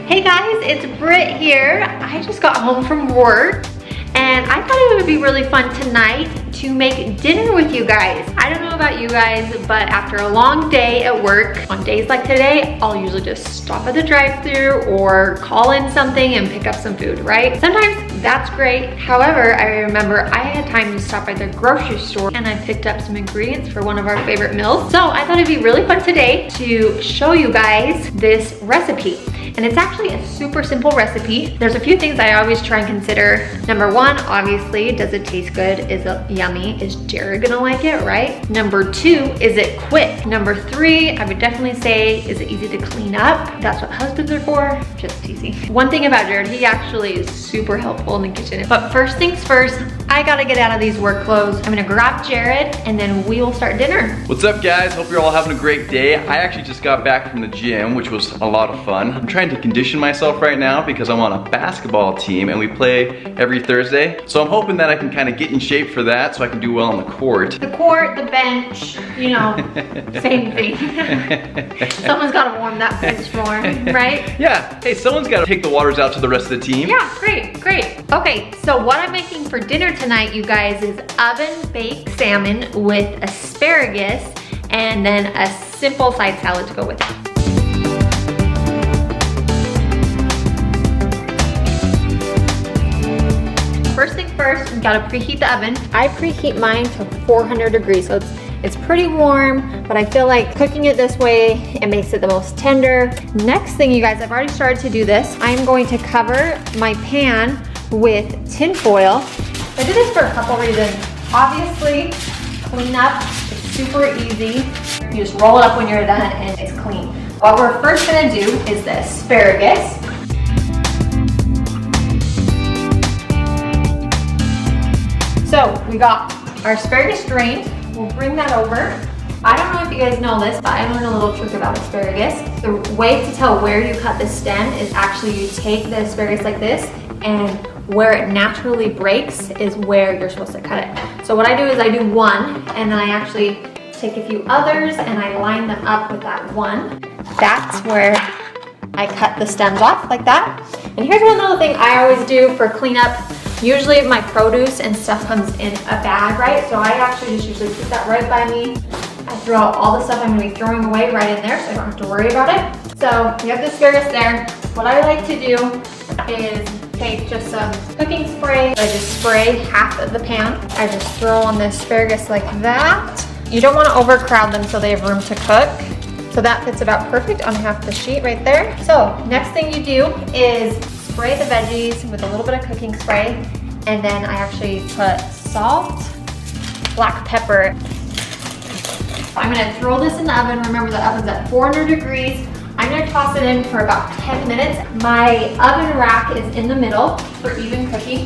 Hey guys, it's Britt here. I just got home from work and I thought it would be really fun tonight to make dinner with you guys. I don't know about you guys, but after a long day at work, on days like today, I'll usually just stop at the drive-thru or call in something and pick up some food, right? Sometimes that's great. However, I remember I had time to stop at the grocery store and I picked up some ingredients for one of our favorite meals. So I thought it'd be really fun today to show you guys this recipe. And it's actually a super simple recipe. There's a few things I always try and consider. Number one, obviously, does it taste good? Is it yummy? Is Jared gonna like it, right? Number two, is it quick? Number three, I would definitely say, is it easy to clean up? That's what husbands are for, just teasing. One thing about Jared, he actually is super helpful in the kitchen. But first things first, I gotta get out of these work clothes. I'm gonna grab Jared and then we will start dinner. What's up guys? Hope you're all having a great day. I actually just got back from the gym, which was a lot of fun. I'm trying to condition myself right now because I'm on a basketball team and we play every Thursday. So I'm hoping that I can kind of get in shape for that so I can do well on the court. The court, the bench, you know, same thing. Someone's gotta warm that bench for him, right? Yeah, hey, someone's gotta take the waters out to the rest of the team. Yeah, great, great. Okay, so what I'm making for dinner tonight, you guys, is oven baked salmon with asparagus and then a simple side salad to go with it. First thing first, we gotta preheat the oven. I preheat mine to 400 degrees, so it's pretty warm, but I feel like cooking it this way, it makes it the most tender. Next thing, you guys, I've already started to do this. I'm going to cover my pan with tin foil. I did this for a couple reasons. Obviously, clean up, it's super easy. You just roll it up when you're done and it's clean. What we're first gonna do is the asparagus. So we got our asparagus drained. We'll bring that over. I don't know if you guys know this, but I learned a little trick about asparagus. The way to tell where you cut the stem is actually you take the asparagus like this, and where it naturally breaks is where you're supposed to cut it. So what I do is I do one, and then I actually take a few others and I line them up with that one. That's where I cut the stems off like that. And here's one other thing I always do for cleanup. Usually my produce and stuff comes in a bag, right? So I actually just usually put that right by me. I throw out all the stuff I'm gonna be throwing away right in there so I don't have to worry about it. So we have the asparagus there. What I like to do is take just some cooking spray. I just spray half of the pan. I just throw on the asparagus like that. You don't wanna overcrowd them so they have room to cook. So that fits about perfect on half the sheet right there. So next thing you do is spray the veggies with a little bit of cooking spray, and then I actually put salt, black pepper. I'm gonna throw this in the oven. Remember the oven's at 400 degrees. I'm gonna toss it in for about 10 minutes. My oven rack is in the middle for even cooking.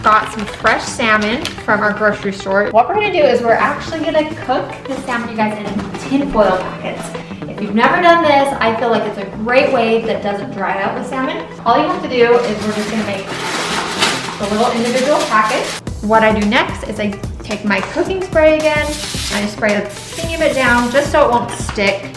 Got some fresh salmon from our grocery store. What we're gonna do is we're actually gonna cook the salmon, you guys, in tin foil packets. If you've never done this, I feel like it's a great way that doesn't dry out the salmon. All you have to do is we're just gonna make the little individual packets. What I do next is I take my cooking spray again, I spray a teeny bit down just so it won't stick.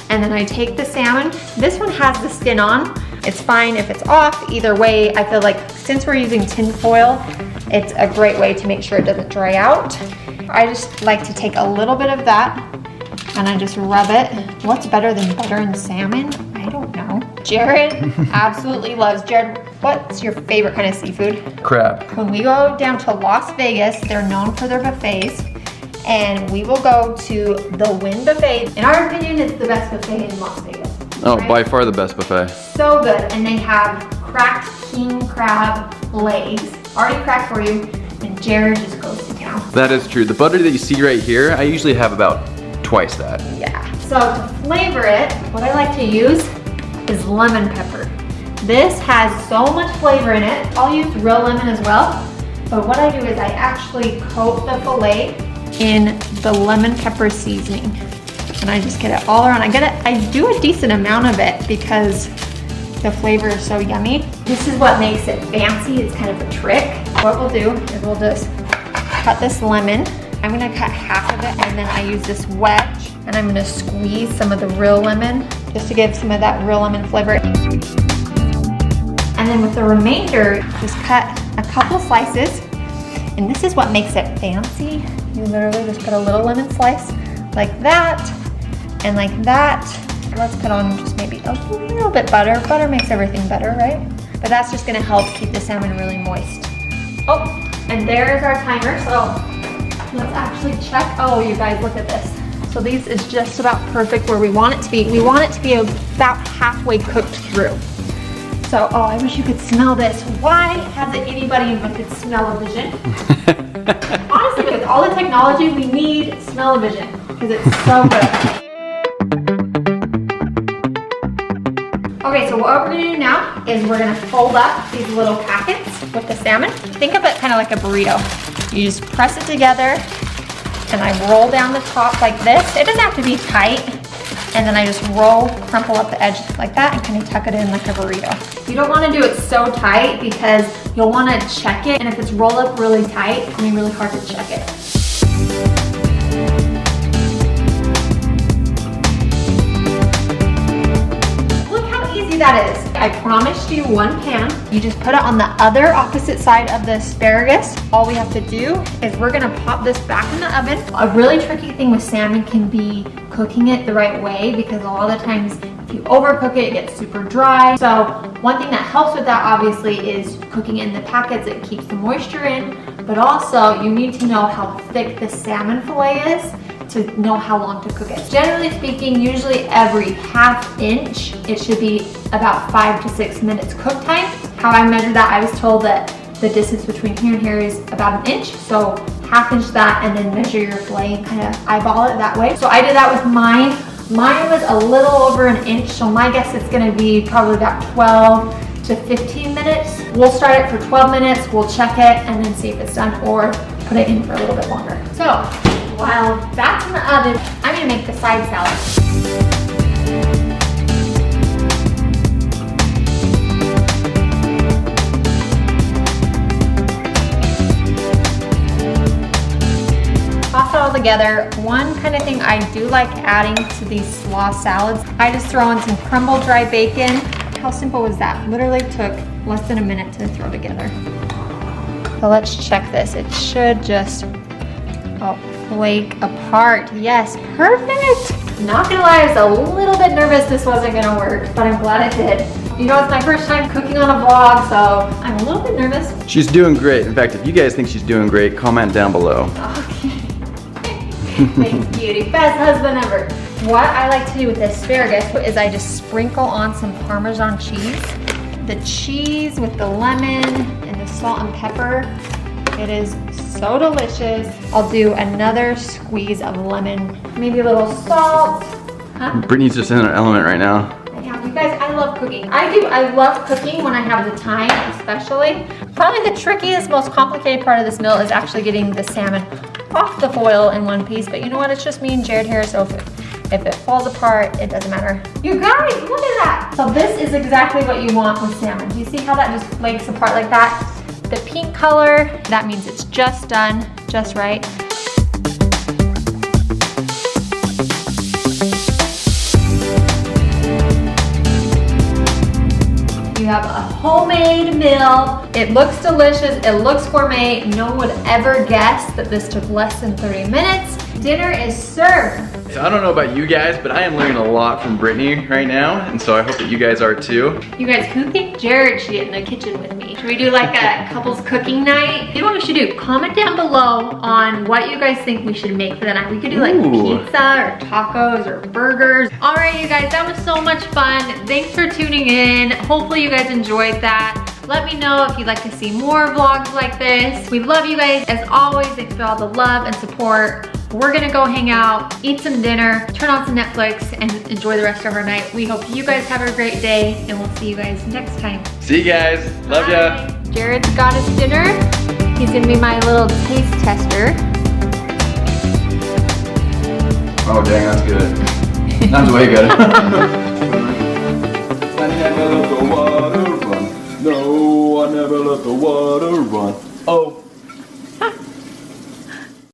And then I take the salmon. This one has the skin on. It's fine if it's off. Either way, I feel like since we're using tin foil, it's a great way to make sure it doesn't dry out. I just like to take a little bit of that and I just rub it. What's better than butter and salmon? I don't know. Jared absolutely loves. Jared, what's your favorite kind of seafood? Crab. When we go down to Las Vegas, they're known for their buffets, and we will go to the Wynn Buffet. In our opinion, it's the best buffet in Las Vegas. Oh, right? by far the best buffet. So good, and they have cracked king crab legs, already cracked for you, and Jared just goes to town. That is true. The butter that you see right here, I usually have about twice that. Yeah. So to flavor it, what I like to use is lemon pepper. This has so much flavor in it. I'll use real lemon as well. But what I do is I actually coat the filet in the lemon pepper seasoning. And I just get it all around. I do a decent amount of it because the flavor is so yummy. This is what makes it fancy. It's kind of a trick. What we'll do is we'll just cut this lemon. I'm gonna cut half of it and then I use this wedge and I'm gonna squeeze some of the real lemon just to give some of that real lemon flavor. And then with the remainder, just cut a couple slices. And this is what makes it fancy. You literally just put a little lemon slice like that and like that. Let's put on just maybe a little bit butter. Butter makes everything better, right? But that's just gonna help keep the salmon really moist. Oh, and there's our timer. So let's actually check. Oh, you guys, look at this. So this is just about perfect where we want it to be. We want it to be about halfway cooked through. So, oh, I wish you could smell this. Why hasn't anybody invented smell-o-vision? Honestly, with all the technology, we need smell-o-vision because it's so good. Okay, so what we're gonna do now is we're gonna fold up these little packets with the salmon. Think of it kind of like a burrito. You just press it together and I roll down the top like this. It doesn't have to be tight. And then I just crumple up the edge like that and kind of tuck it in like a burrito. You don't want to do it so tight because you'll want to check it. And if it's rolled up really tight, it's going to be really hard to check it. Look how easy that is. I promised you one pan. You just put it on the other opposite side of the asparagus. All we have to do is we're gonna pop this back in the oven. A really tricky thing with salmon can be cooking it the right way because a lot of the times if you overcook it, it gets super dry. So one thing that helps with that obviously is cooking it in the packets. It keeps the moisture in, but also you need to know how thick the salmon fillet is to know how long to cook it. Generally speaking, usually every ½ inch, it should be about 5 to 6 minutes cook time. How I measure that, I was told that the distance between here and here is about an inch. So ½ inch that and then measure your fillet and kind of eyeball it that way. So I did that with mine. Mine was a little over an inch. So my guess it's gonna be probably about 12 to 15 minutes. We'll start it for 12 minutes. We'll check it and then see if it's done or put it in for a little bit longer. So while that's in the oven, I'm gonna make the side salad. Toss it all together. One kind of thing I do like adding to these slaw salads, I just throw in some crumbled dry bacon. How simple was that? Literally took less than a minute to throw together. So let's check this. It should just flake apart. Yes, perfect. Not gonna lie, I was a little bit nervous this wasn't gonna work, but I'm glad it did. You know, it's my first time cooking on a vlog, so I'm a little bit nervous. She's doing great. In fact, if you guys think she's doing great, comment down below. Okay. Thanks, beauty. Best husband ever. What I like to do with asparagus is I just sprinkle on some Parmesan cheese. The cheese with the lemon and the salt and pepper. It is so delicious. I'll do another squeeze of lemon, maybe a little salt. Huh? Brittany's just in her element right now. Yeah, you guys, I love cooking. I love cooking when I have the time, especially. Probably the trickiest, most complicated part of this meal is actually getting the salmon off the foil in one piece. But you know what? It's just me and Jared here, so if it falls apart, it doesn't matter. You guys, look at that. So this is exactly what you want with salmon. Do you see how that just flakes apart like that? The pink color, that means it's just done, just right. You have a homemade meal. It looks delicious, it looks gourmet. No one would ever guess that this took less than 30 minutes. Dinner is served. So I don't know about you guys, but I am learning a lot from Brittany right now, and so I hope that you guys are too. You guys, who think Jared should get in the kitchen with me? Should we do like a couples cooking night? You know what we should do? Comment down below on what you guys think we should make for the night. We could do like pizza or tacos or burgers. All right, you guys, that was so much fun. Thanks for tuning in. Hopefully you guys enjoyed that. Let me know if you'd like to see more vlogs like this. We love you guys. As always, thanks for all the love and support. We're gonna go hang out, eat some dinner, turn on some Netflix, and enjoy the rest of our night. We hope you guys have a great day, and we'll see you guys next time. See you guys. Love ya. Jared's got his dinner. He's gonna be my little taste tester. Oh dang, that's good. That's way good. I never let the water run. No, I never let the water run. Oh.